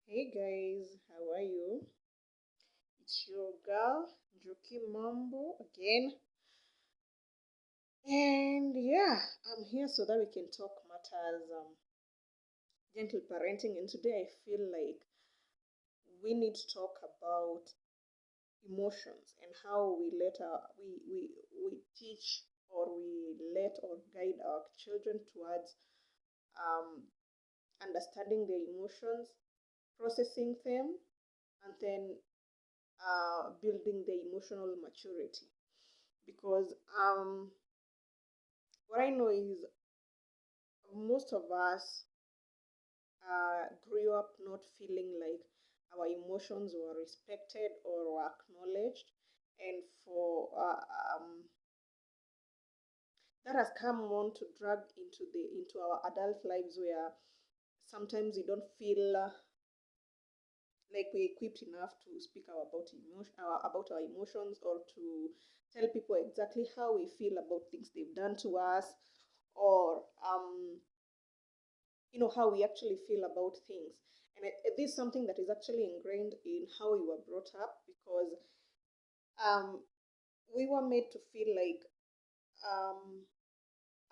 Hey guys, how are you? It's your girl, Juki Mambo again. And yeah, I'm here so that we can talk matters gentle parenting. And today I feel like we need to talk about emotions and how we teach or we let or guide our children towards um, understanding their emotions, processing them, and then building their emotional maturity. Because what I know is most of us grew up not feeling like our emotions were respected or were acknowledged, and for that has come on to drag into our adult lives where sometimes we don't feel like we're equipped enough to speak about our emotions or to tell people exactly how we feel about things they've done to us or how we actually feel about things. And this is something that is actually ingrained in how we were brought up because um, we were made to feel like um,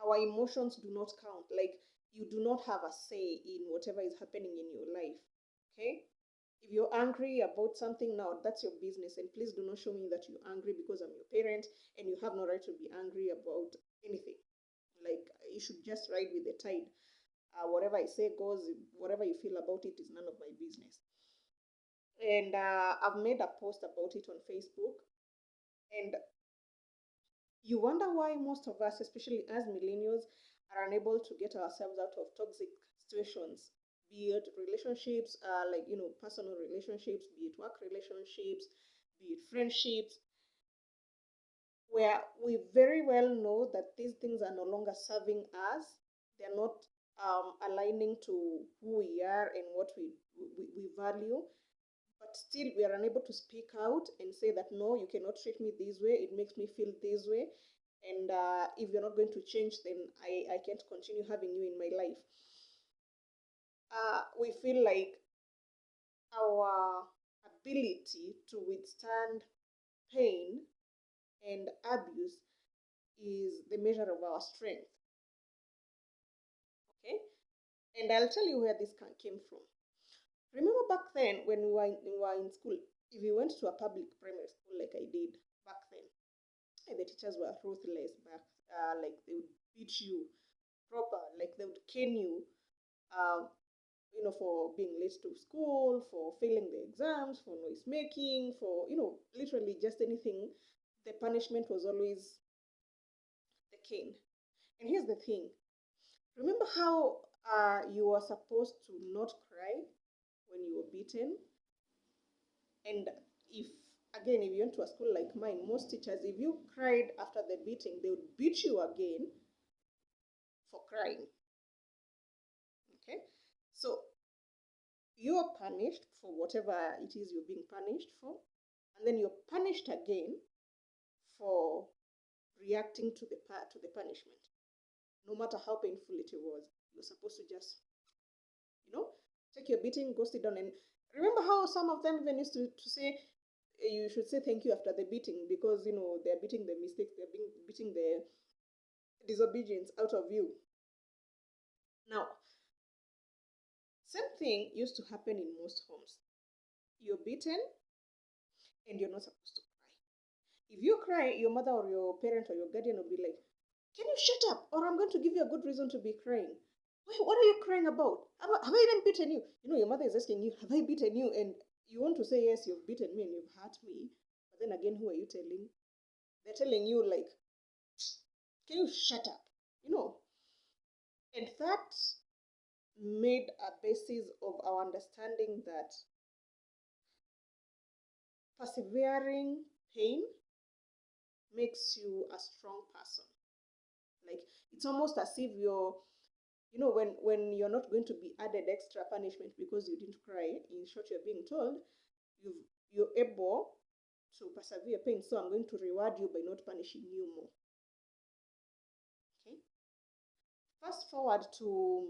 our emotions do not count, like you do not have a say in whatever is happening in your life. Okay, if you're angry about something now, that's your business, and please do not show me that you're angry because I'm your parent and you have no right to be angry about anything. Like, you should just ride with the tide. Whatever I say goes. Whatever you feel about it is none of my business. And I've made a post about it on Facebook. And you wonder why most of us, especially as millennials, are unable to get ourselves out of toxic situations, be it relationships, like, personal relationships, be it work relationships, be it friendships, where we very well know that these things are no longer serving us. They're not aligning to who we are and what we value. But still, we are unable to speak out and say that no, you cannot treat me this way. It makes me feel this way. And if you're not going to change, then I can't continue having you in my life. We feel like our ability to withstand pain and abuse is the measure of our strength. Okay, and I'll tell you where this came from. Remember back then when we were in school, if you went to a public primary school like I did back then, and the teachers were ruthless back, like they would beat you proper, like they would cane you, um, for being late to school, for failing the exams, for noise making, for literally just anything. The punishment was always the cane. And here's the thing: remember how you were supposed to not cry when you were beaten? And if, again, if you went to a school like mine, most teachers, if you cried after the beating, they would beat you again for crying. Okay? So you're punished for whatever it is you're being punished for, and then you're punished again for reacting to the punishment. No matter how painful it was, you're supposed to just, you know, take your beating, go sit down. And remember how some of them even used to say, you should say thank you after the beating because they're beating the mistakes, beating the disobedience out of you. Now, same thing used to happen in most homes. You're beaten and you're not supposed to cry. If you cry, your mother or your parent or your guardian will be like, can you shut up? Or I'm going to give you a good reason to be crying. Wait, what are you crying about? Have I even beaten you? Your mother is asking you, have I beaten you? And you want to say, yes, you've beaten me and you've hurt me. But then again, who are you telling? They're telling you, like, can you shut up? You know, and that made a basis of our understanding that persevering pain makes you a strong person. Like, it's almost as if when you're not going to be added extra punishment because you didn't cry. In short, you're being told you're able to persevere pain, so I'm going to reward you by not punishing you more. Okay. Fast forward to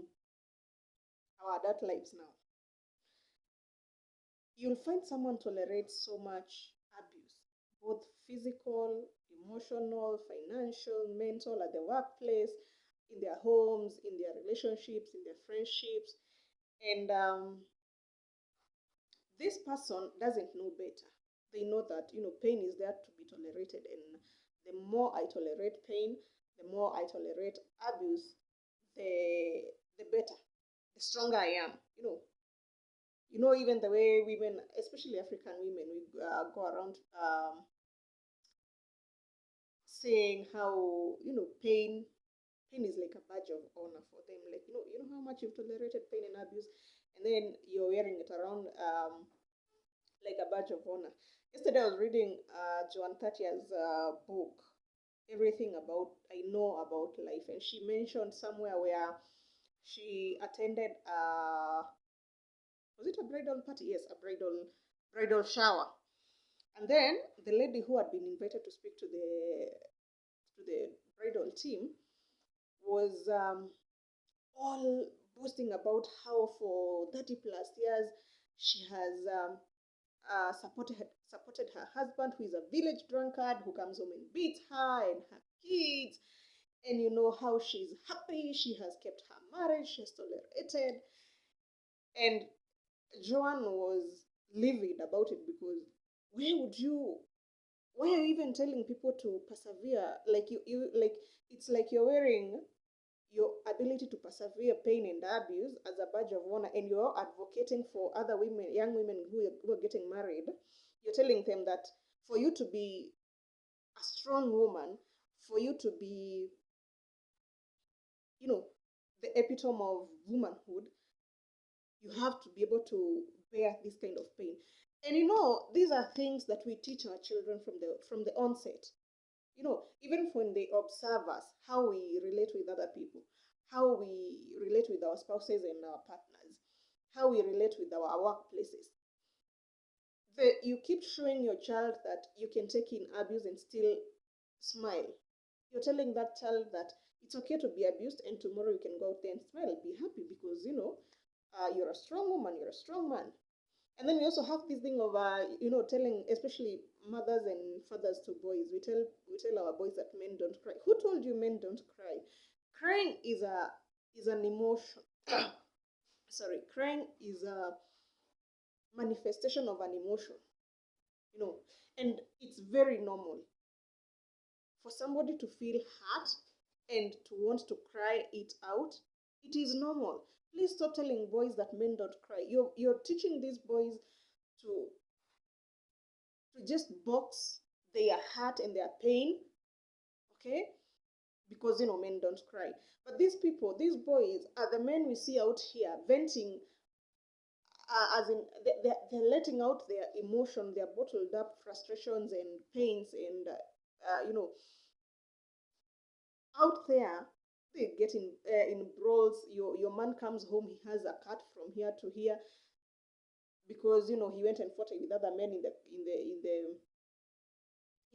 our adult lives now. you'll find someone tolerates so much abuse, both physical, emotional, financial, mental, at the workplace, in their homes, in their relationships, in their friendships. And this person doesn't know better. They know that, pain is there to be tolerated. And the more I tolerate pain, the more I tolerate abuse, the better, the stronger I am. Even the way women, especially African women, we go around saying how pain is like a badge of honor for them. Like how much you've tolerated pain and abuse, and then you're wearing it around like a badge of honor. Yesterday I was reading Joan Tatia's book, Everything About I Know About Life, and she mentioned somewhere where she attended was it a bridal party? Yes, a bridal shower. And then the lady who had been invited to speak to the bridal team was all boasting about how for 30 plus years she has supported her husband, who is a village drunkard, who comes home and beats her and her kids, and how she's happy, she has kept her marriage, she has tolerated. And Joan was livid about it, because why would you why are you even telling people to persevere? Like you like it's like you're wearing your ability to persevere pain and abuse as a badge of honor, and you're advocating for other women, young women who are getting married. You're telling them that for you to be a strong woman, for you to be, you know, the epitome of womanhood, you have to be able to bear this kind of pain. And these are things that we teach our children from the onset. Even when they observe us, how we relate with other people, how we relate with our spouses and our partners, how we relate with our workplaces. You keep showing your child that you can take in abuse and still smile. You're telling that child that it's okay to be abused, and tomorrow you can go out there and smile, be happy, because you're a strong woman, you're a strong man. And then we also have this thing of telling, especially mothers and fathers to boys. We tell our boys that men don't cry. Who told you men don't cry? Crying is an emotion. Sorry, crying is a manifestation of an emotion. You know, and it's very normal for somebody to feel hurt and to want to cry it out. It is normal. Please stop telling boys that men don't cry. You're teaching these boys to just box their hurt and their pain, okay? Because men don't cry. But these people, these boys, are the men we see out here venting, as in they're letting out their emotion, their bottled up frustrations and pains, and out there they get in brawls. Your man comes home, he has a cut from here to here, because he went and fought with other men in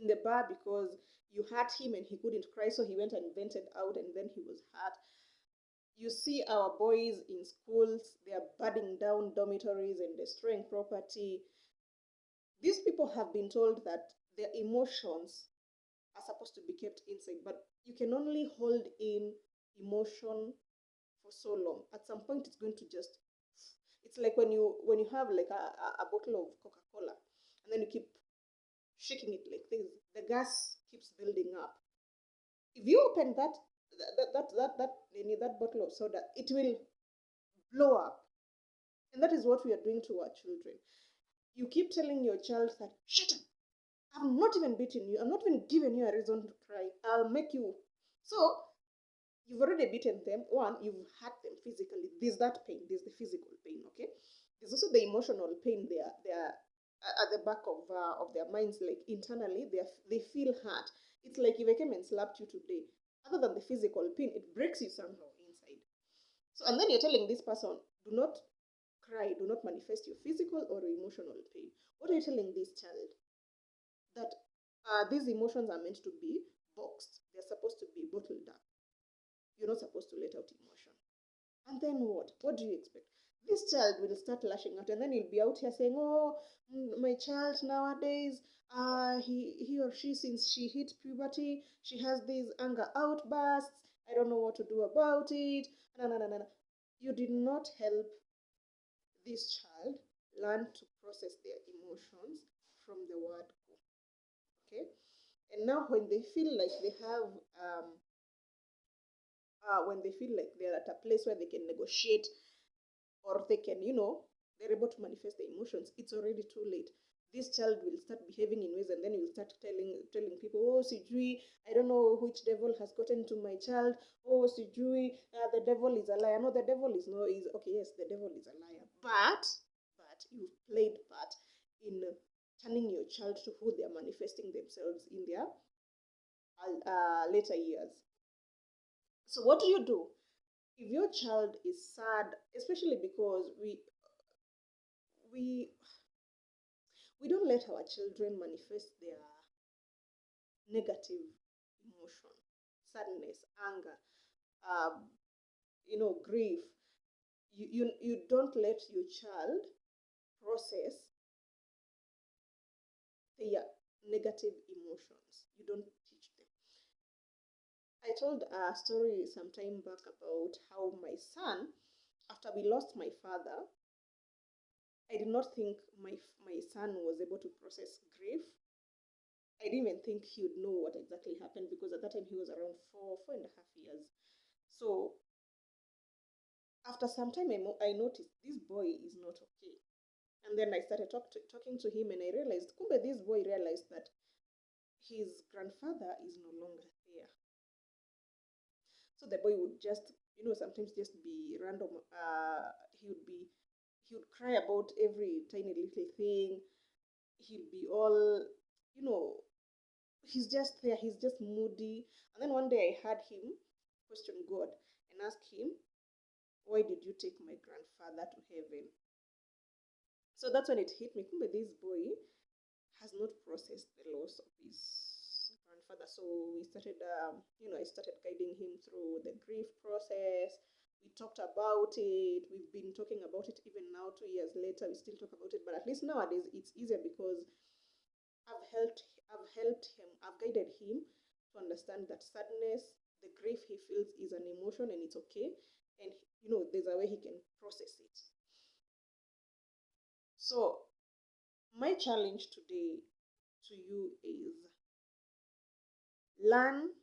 the bar, because you hurt him and he couldn't cry, so he went and vented out, and then he was hurt. You see our boys in schools, they are burning down dormitories and destroying property. These people have been told that their emotions are supposed to be kept inside, but you can only hold in emotion for so long. At some point it's going to just, it's like when you have like a bottle of Coca-Cola, and then you keep shaking it like this, the gas keeps building up. If you open that bottle of soda, it will blow up. And that is what we are doing to our children. You keep telling your child that, shut up, I'm not even beating you, I'm not even giving you a reason to cry, I'll make you. So you've already beaten them. One, you've hurt them physically. There's that pain, there's the physical pain, okay? There's also the emotional pain. They are at the back of their minds, like internally they feel hurt. It's like if I came and slapped you today, other than the physical pain, it breaks you somehow inside. So, and then you're telling this person, do not cry, do not manifest your physical or emotional pain. What are you telling this child? That these emotions are meant to be boxed, they're supposed to be bottled up. You're not supposed to let out emotion. And then what do you expect? this child will start lashing out, and then he'll be out here saying, "Oh, my child nowadays, he or she, since she hit puberty, she has these anger outbursts. I don't know what to do about it." No, no, no, no, no. You did not help this child learn to process their emotions from the word go. Okay, and now when they feel like they have when they feel like they're at a place where they can negotiate, or they can, they're able to manifest their emotions, it's already too late. This child will start behaving in ways, and then he will start telling people, "Oh, sijui, I don't know which devil has gotten to my child. Oh, sijui, the devil is a liar." No, the devil is no is okay. Yes, the devil is a liar, but you've played part in turning your child to who they are manifesting themselves in their later years. So what do you do if your child is sad, especially because we we don't let our children manifest their negative emotion, sadness, anger, um, grief. You don't let your child process their negative emotions. You don't teach them. I told a story some time back about how my son, after we lost my father, I did not think my son was able to process grief. I didn't even think he would know what exactly happened, because at that time he was around 4.5 years. So after some time, I noticed this boy is not okay. And then I started talking to him, and I realized, kumbe, this boy realized that his grandfather is no longer there. So the boy would just, sometimes just be random. He would cry about every tiny little thing. He'd be all, you know, he's just there. He's just moody. And then one day I heard him question God and ask him, "Why did you take my grandfather to heaven?" So that's when it hit me. Kumbe, this boy has not processed the loss of his grandfather. So we started, I started guiding him through the grief process. We talked about it. We've been talking about it even now, 2 years later. We still talk about it, but at least nowadays it's easier because I've helped him. I've guided him to understand that sadness, the grief he feels, is an emotion, and it's okay. And there's a way he can process it. So my challenge today to you is learn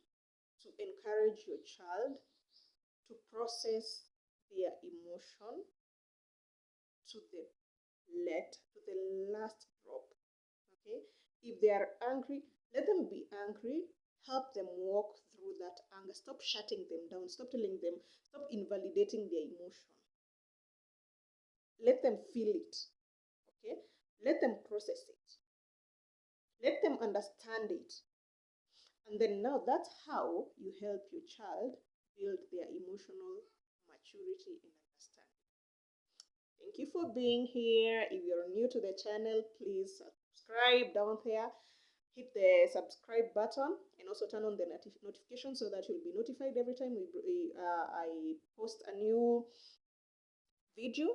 to encourage your child to process their emotion to the to the last drop. Okay, if they are angry, let them be angry. Help them walk through that anger. Stop shutting them down. Stop telling them, stop invalidating their emotion. Let them feel it. Okay, let them process it. Let them understand it. And then now that's how you help your child build their emotional maturity and understanding. Thank you for being here. If you're new to the channel, please subscribe down there. Hit the subscribe button and also turn on the notification so that you'll be notified every time I post a new video.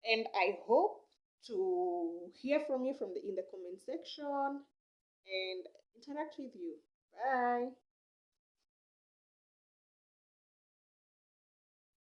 And I hope to hear from you in the comment section and interact with you. Bye.